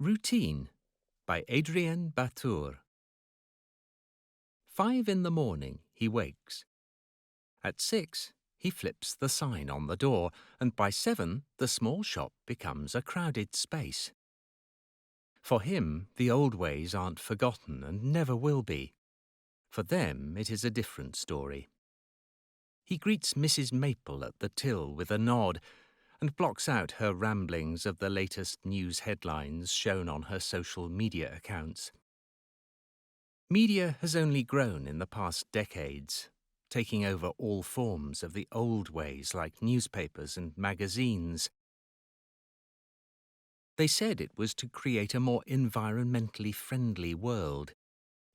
Routine by Adrienn Baczur. 5 in the morning he wakes. At 6 he flips the sign on the door, and by 7 the small shop becomes a crowded space. For him the old ways aren't forgotten and never will be. For them it is a different story. He greets Mrs. Maple at the till with a nod, and blocks out her ramblings of the latest news headlines shown on her social media accounts. Media has only grown in the past decades, taking over all forms of the old ways like newspapers and magazines. They said it was to create a more environmentally friendly world,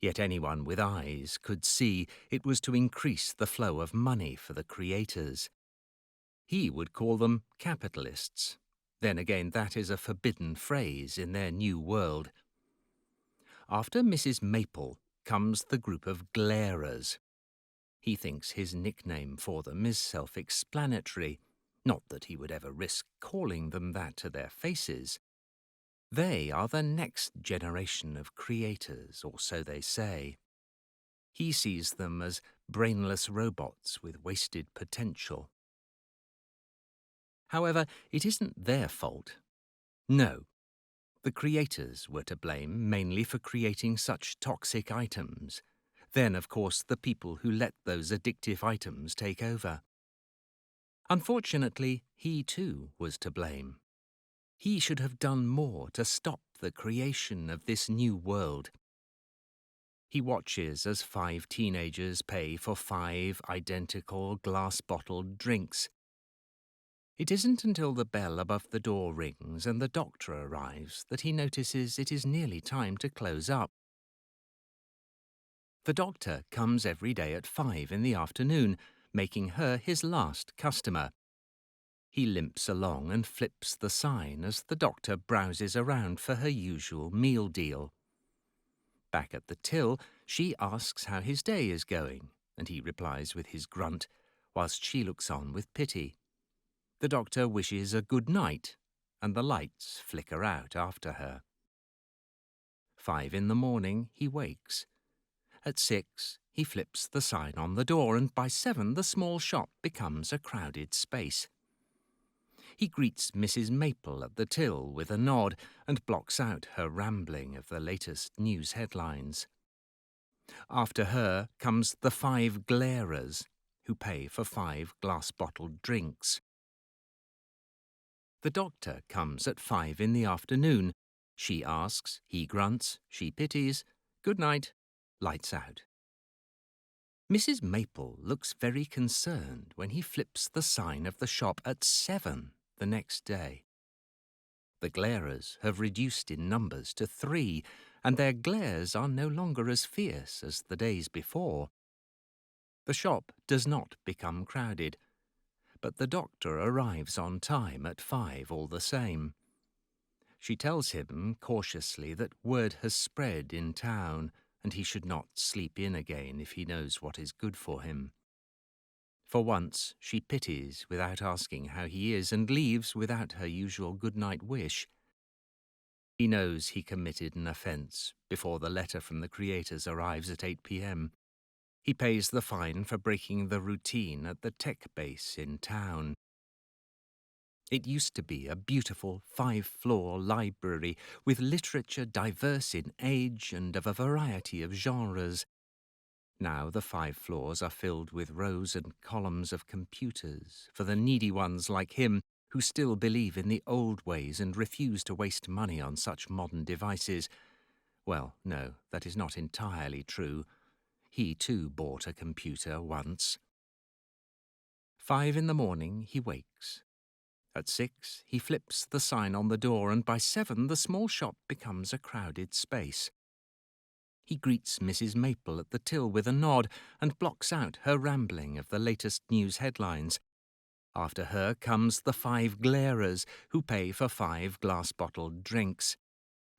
yet anyone with eyes could see it was to increase the flow of money for the creators. He would call them capitalists. Then again, that is a forbidden phrase in their new world. After Mrs. Maple comes the group of glarers. He thinks his nickname for them is self-explanatory, not that he would ever risk calling them that to their faces. They are the next generation of creators, or so they say. He sees them as brainless robots with wasted potential. However, it isn't their fault. No, the creators were to blame mainly for creating such toxic items. Then, of course, the people who let those addictive items take over. Unfortunately, he too was to blame. He should have done more to stop the creation of this new world. He watches as 5 teenagers pay for 5 identical glass-bottled drinks. It isn't until the bell above the door rings and the doctor arrives that he notices it is nearly time to close up. The doctor comes every day at 5 in the afternoon, making her his last customer. He limps along and flips the sign as the doctor browses around for her usual meal deal. Back at the till, she asks how his day is going, and he replies with his grunt, whilst she looks on with pity. The doctor wishes a good night, and the lights flicker out after her. 5 in the morning he wakes. At 6 he flips the sign on the door, and by 7 the small shop becomes a crowded space. He greets Mrs. Maple at the till with a nod and blocks out her rambling of the latest news headlines. After her comes the 5 glarers, who pay for 5 glass-bottled drinks. The doctor comes at 5 in the afternoon. She asks, he grunts, she pities, good night, lights out. Mrs. Maple looks very concerned when he flips the sign of the shop at 7 the next day. The glarers have reduced in numbers to 3, and their glares are no longer as fierce as the days before. The shop does not become crowded, but the doctor arrives on time at 5 all the same. She tells him cautiously that word has spread in town, and he should not sleep in again if he knows what is good for him. For once, she pities without asking how he is and leaves without her usual good-night wish. He knows he committed an offence before the letter from the creators arrives at 8 p.m. He pays the fine for breaking the routine at the tech base in town. It used to be a beautiful 5-floor library with literature diverse in age and of a variety of genres. Now the 5 floors are filled with rows and columns of computers for the needy ones like him who still believe in the old ways and refuse to waste money on such modern devices. Well, no, that is not entirely true. He too bought a computer once. 5 in the morning he wakes. At 6 he flips the sign on the door, and by 7 the small shop becomes a crowded space. He greets Mrs. Maple at the till with a nod and blocks out her rambling of the latest news headlines. After her comes the 5 glarers, who pay for 5 glass-bottled drinks.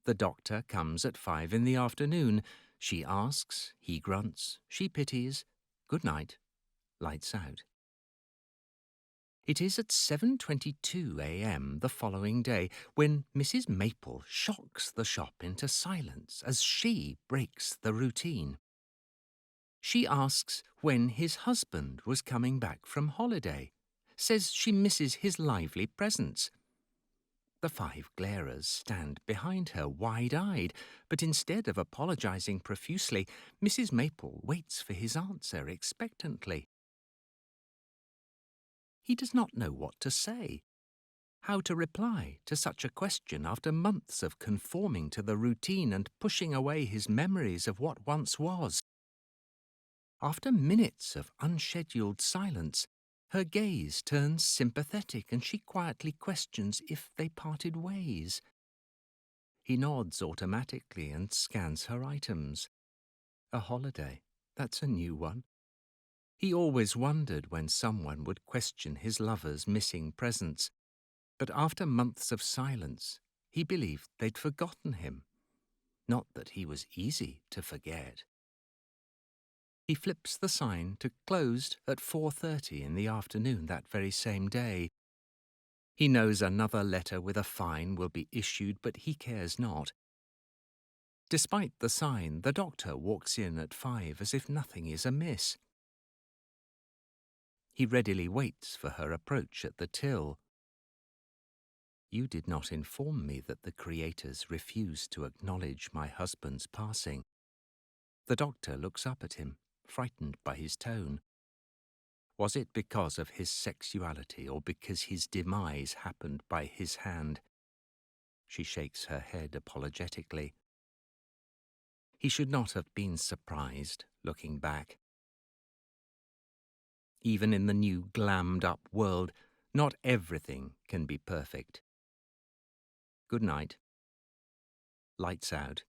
The doctor comes at 5 in the afternoon. She asks, he grunts, she pities, good night, lights out. It is at 7:22 a.m. the following day when Mrs. Maple shocks the shop into silence as she breaks the routine. She asks when his husband was coming back from holiday, says she misses his lively presence. The five glarers stand behind her wide-eyed, but instead of apologizing profusely, Mrs. Maple waits for his answer expectantly. He does not know what to say, how to reply to such a question after months of conforming to the routine and pushing away his memories of what once was. After minutes of unscheduled silence, her gaze turns sympathetic and she quietly questions if they parted ways. He nods automatically and scans her items. A holiday, that's a new one. He always wondered when someone would question his lover's missing presence, but after months of silence, he believed they'd forgotten him. Not that he was easy to forget. He flips the sign to closed at 4:30 in the afternoon that very same day. He knows another letter with a fine will be issued, but he cares not. Despite the sign, the doctor walks in at 5 as if nothing is amiss. He readily waits for her approach at the till. You did not inform me that the creators refused to acknowledge my husband's passing. The doctor looks up at him, frightened by his tone. Was it because of his sexuality or because his demise happened by his hand? She shakes her head apologetically. He should not have been surprised, looking back. Even in the new glammed-up world, not everything can be perfect. Good night. Lights out.